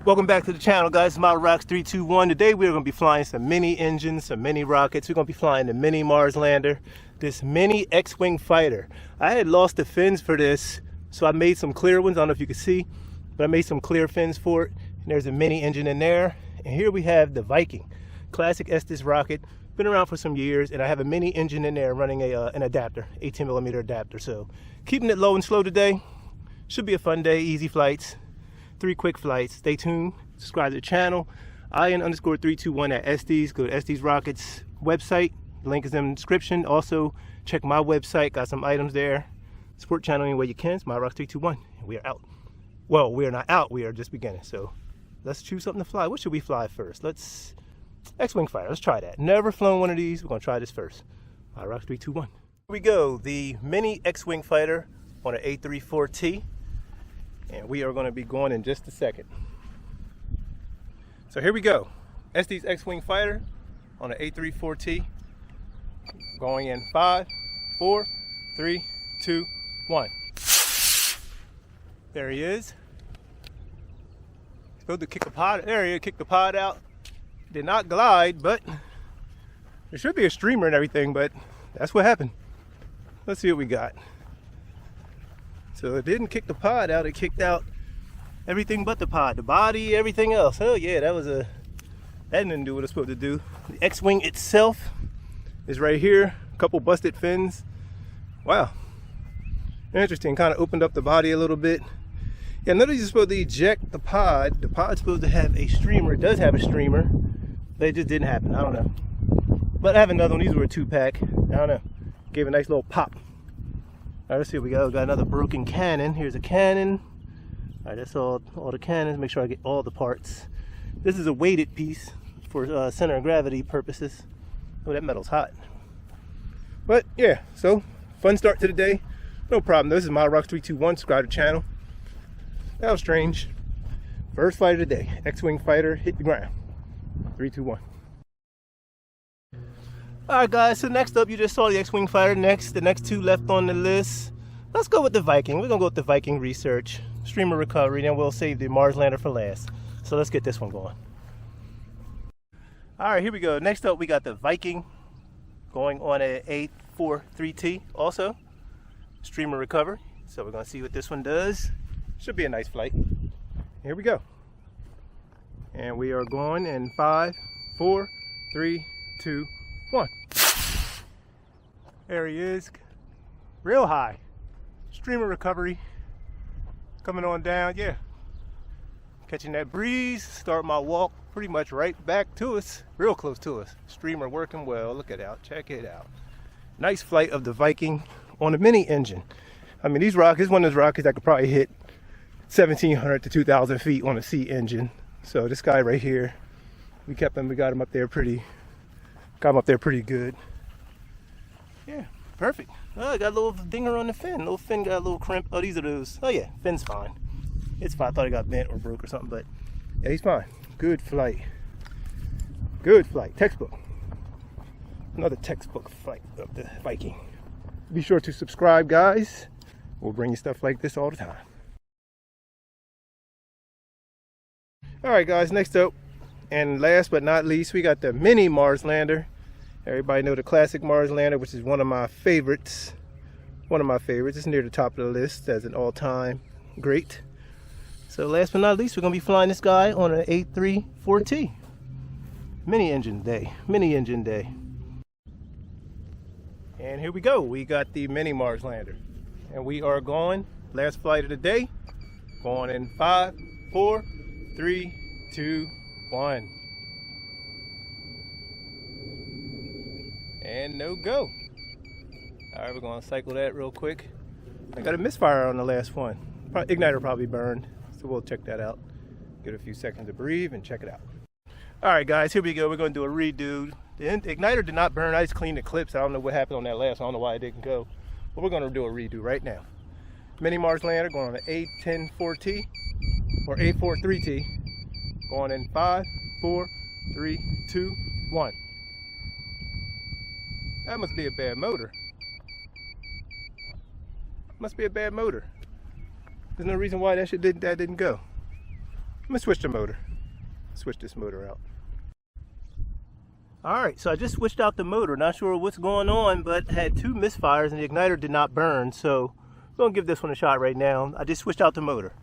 Welcome back to the channel, guys. Model Rocks 321. Today we're going to be flying some mini engines, some mini rockets. We're going to be flying the mini Mars lander, this mini X-Wing fighter. I had lost the fins for this, so I made some clear ones. I don't know if you can see, but I made some clear fins for it. And there's a mini engine in there. And here we have the Viking, classic Estes rocket. Been around for some years, and I have a mini engine in there running an adapter, 18mm adapter. So keeping it low and slow today. Should be a fun day, easy flights. 3 quick flights. Stay tuned, subscribe to the channel. IN_321 at Estes. Go to Estes Rockets website. The link is in the description. Also, check my website. Got some items there. Support channel any way you can. It's Model Rocks 321. And we are out. Well, we are not out. We are just beginning. So let's choose something to fly. What should we fly first? Let's X-Wing fighter. Let's try that. Never flown one of these. We're going to try this first. Model Rocks 321. Here we go. The mini X-Wing fighter on an A34T. And we are going to be going in just a second. So here we go. Estes X-Wing fighter on an A34T. Going in 5, 4, 3, 2, 1. There he is. Supposed to kick a pod. There he is. Kick the pod out. Did not glide, but there should be a streamer and everything, but that's what happened. Let's see what we got. So it didn't kick the pod out, it kicked out everything but the pod, the body, everything else. Oh yeah, that didn't do what it's supposed to do. The X-Wing itself is right here, a couple busted fins. Wow, interesting, kind of opened up the body a little bit. Yeah, none of these are supposed to eject the pod. The pod's supposed to have a streamer, it does have a streamer. They just didn't happen, I don't know. But I have another one, these were a 2-pack, I don't know. Gave a nice little pop. All right, let's see what we got. We got another broken cannon. Here's a cannon. All right, that's all the cannons. Make sure I get all the parts. This is a weighted piece for center of gravity purposes. Oh, that metal's hot. But yeah, so fun start to the day. No problem. This is Model Rocks 321. Subscribe to the channel. That was strange. First flight of the day. X-Wing fighter hit the ground. 3, 2, 1. Alright guys, so next up you just saw the X-Wing fighter. The next 2 left on the list. Let's go with the Viking. We're going to go with the Viking research. Streamer recovery, then we'll save the Mars lander for last. So let's get this one going. Alright, here we go. Next up we got the Viking going on a 843T also. Streamer recovery. So we're going to see what this one does. Should be a nice flight. Here we go. And we are going in 5, 4, 3, 2, 1. There he is, real high. Streamer recovery, coming on down, yeah. Catching that breeze, start my walk pretty much right back to us, real close to us. Streamer working well, look it out, check it out. Nice flight of the Viking on a mini engine. I mean, these rockets, one of those rockets that could probably hit 1,700 to 2,000 feet on a C engine. So this guy right here, we got him up there pretty good. Yeah, perfect. Oh, I got a little dinger on the fin. Little fin got a little crimp. Oh, these are those. Oh yeah, fin's fine. It's fine. I thought it got bent or broke or something, but yeah, he's fine. Good flight. Good flight. Textbook. Another textbook flight of the Viking. Be sure to subscribe, guys. We'll bring you stuff like this all the time. All right, guys. Next up, and last but not least, we got the mini Mars lander. Everybody know the classic Mars lander, which is one of my favorites. It's near the top of the list as an all-time great. So last but not least, we're going to be flying this guy on an A34T. Mini engine day. And here we go. We got the mini Mars lander. And we are going, last flight of the day, going in 5, 4, 3, 2, 1. And no go. Alright, we're going to cycle that real quick. I got a misfire on the last one. Igniter probably burned, so we'll check that out. Get a few seconds to breathe and check it out. Alright guys, here we go. We're going to do a redo. The igniter did not burn. I just cleaned the clips. I don't know what happened on that last one. I don't know why it didn't go. But we're going to do a redo right now. Mini Mars lander going on an A104T or A43T. Going in 5, 4, 3, 2, 1. That must be a bad motor. Must be a bad motor. There's no reason why that didn't go. gonna switch the motor. Switch this motor out. Alright, so I just switched out the motor. Not sure what's going on, but had 2 misfires and the igniter did not burn. So I'm gonna give this one a shot right now. I just switched out the motor.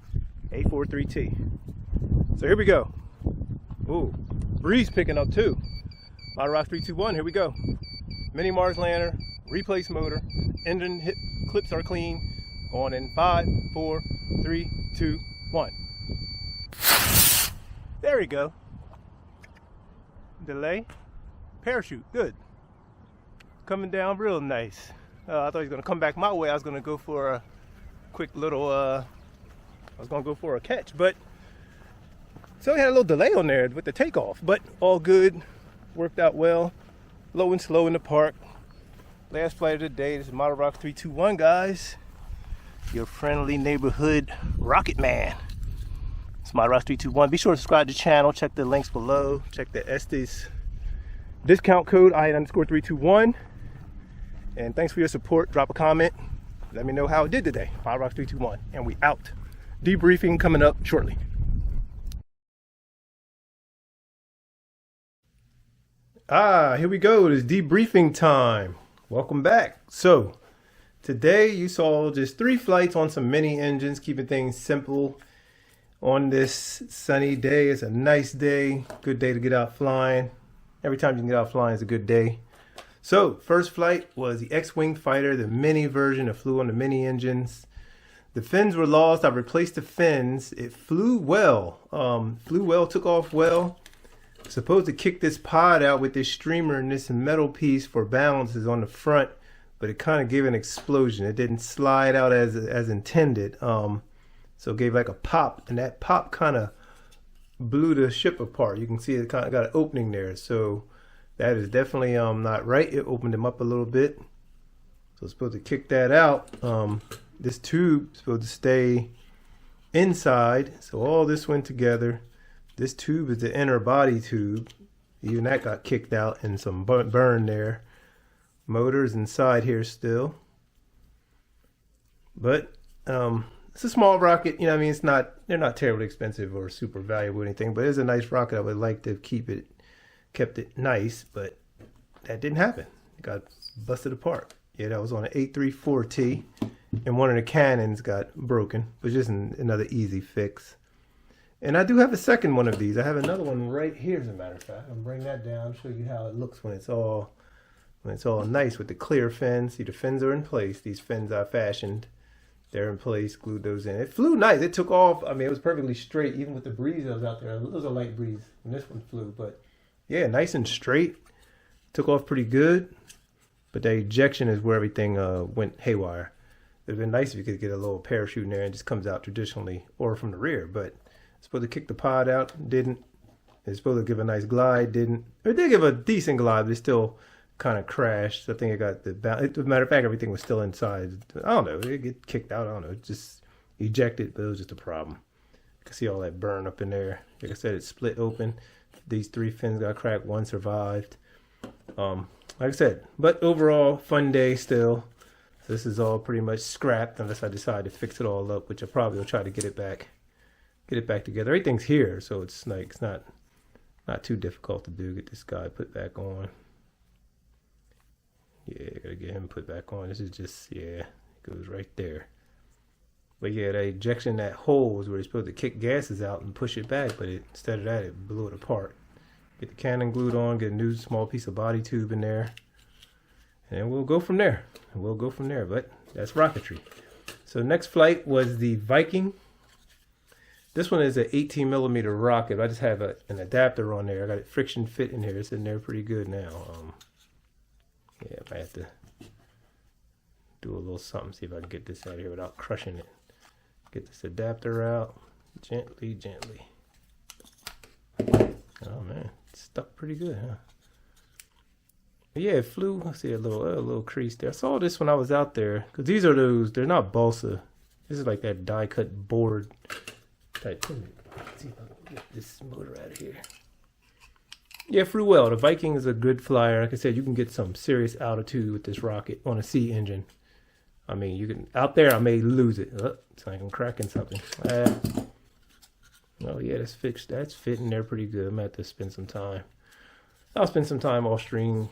A43T. So here we go. Ooh, breeze picking up too. Model Rock 321, here we go. Mini Mars lander, replace motor, engine hit clips are clean. Going in 5, 4, 3, 2, 1. There we go. Delay. Parachute, good. Coming down real nice. I thought he was gonna come back my way. I was gonna go for a quick little, I was gonna go for a catch, but so we had a little delay on there with the takeoff, but all good, worked out well. Low and slow in the park. Last flight of the day, this is Model Rock 321, guys. Your friendly neighborhood rocket man. It's Model Rock 321. Be sure to subscribe to the channel, check the links below, check the Estes discount code I_321, and thanks for your support. Drop a comment, let me know how it did today. Model Rock 321, and we out. Debriefing coming up shortly. Here we go. It's debriefing time. Welcome back. So today you saw just 3 flights on some mini engines, keeping things simple on this sunny day. It's a nice day, good day to get out flying. Every time you can get out flying is a good day. So first flight was the X-Wing fighter, the mini version that flew on the mini engines. The fins were lost. I replaced the fins. It flew well. Took off well. Supposed to kick this pod out with this streamer and this metal piece for balances on the front, but it kind of gave an explosion. It didn't slide out as intended. So it gave like a pop, and that pop kind of blew the ship apart. You can see it kind of got an opening there, so that is definitely not right. It opened them up a little bit, so it's supposed to kick that out. This tube is supposed to stay inside, so all this went together. This tube is the inner body tube. Even that got kicked out and some burn there. Motor's inside here still, but it's a small rocket, you know what I mean? It's not, they're not terribly expensive or super valuable or anything, but it's a nice rocket. I would like to kept it nice, but that didn't happen. It got busted apart. Yeah, that was on an 834T, and one of the cannons got broken, which isn't another easy fix. And I do have a second one of these. I have another one right here, as a matter of fact. I'll bring that down, show you how it looks when it's all nice with the clear fins. See, the fins are in place. These fins I fashioned. They're in place, glued those in. It flew nice. It took off. I mean, it was perfectly straight, even with the breeze that was out there. It was a light breeze when this one flew, but yeah, nice and straight. Took off pretty good, but the ejection is where everything went haywire. It would have been nice if you could get a little parachute in there and just comes out traditionally or from the rear, but it's supposed to kick the pod out, didn't. It's supposed to give a nice glide, didn't. It did give a decent glide, but it still kind of crashed. I think it got as a matter of fact, everything was still inside. I don't know. It get kicked out. I don't know. It just ejected, but it was just a problem. You can see all that burn up in there. Like I said, it split open. These 3 fins got cracked. 1 survived. Like I said, but overall, fun day still. So this is all pretty much scrapped unless I decide to fix it all up, which I probably will try to get it back together. Everything's here, so it's like it's not too difficult to do. Get this guy put back on. Yeah, gotta get him put back on. This is just, yeah, it goes right there. But yeah, the ejection, that hole is where you're supposed to kick gases out and push it back, but instead of that, it blew it apart. Get the cannon glued on, get a new small piece of body tube in there, and we'll go from there. But that's rocketry. So next flight was the Viking. This one is an 18mm rocket. I just have an adapter on there. I got it friction fit in here. It's in there pretty good now. Yeah, I have to do a little something, see if I can get this out of here without crushing it. Get this adapter out gently. Oh man, it's stuck pretty good, huh? But yeah, it flew. I see a little crease there. I saw this when I was out there, because these are those, they're not balsa. This is like that die cut board type thing. Let's see if I can get this motor out of here. Yeah, flew well. The Viking is a good flyer. Like I said, you can get some serious altitude with this rocket on a C engine. I mean, you can, out there I may lose it. Oh, it's like I'm cracking something. Oh yeah, that's fixed. That's fitting there pretty good. I'm gonna have to spend some time. I'll spend some time off screen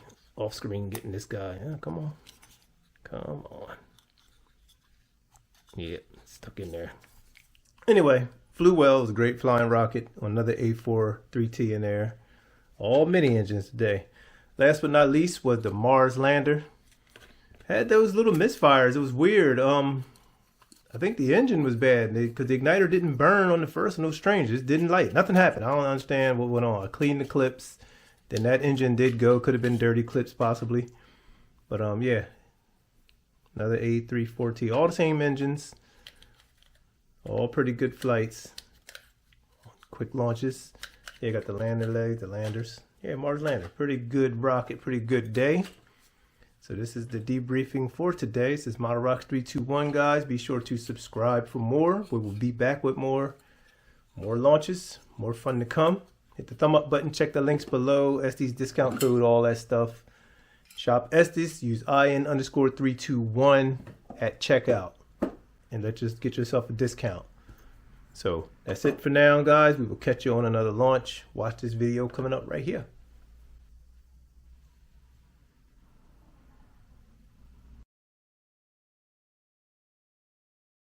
getting this guy. Come on. Come on. Yeah, stuck in there. Anyway, flew well. It was a great flying rocket. Another A4 3T in there. All mini engines today. Last but not least was the Mars lander. Had those little misfires. It was weird. I think the engine was bad because the igniter didn't burn on the first one. It was strange. It didn't light. Nothing happened. I don't understand what went on. I cleaned the clips. Then that engine did go. Could have been dirty clips possibly. But yeah. Another A34T. All the same engines. All pretty good flights. Quick launches. Yeah, got the lander legs, the landers. Yeah, Mars lander. Pretty good rocket. Pretty good day. So this is the debriefing for today. This is Model Rockets 321, guys. Be sure to subscribe for more. We will be back with more launches, more fun to come. Hit the thumb up button. Check the links below. Estes discount code, all that stuff. Shop Estes. Use IN_321 at checkout, and let's just get yourself a discount. So that's it for now, guys. We will catch you on another launch. Watch this video coming up right here.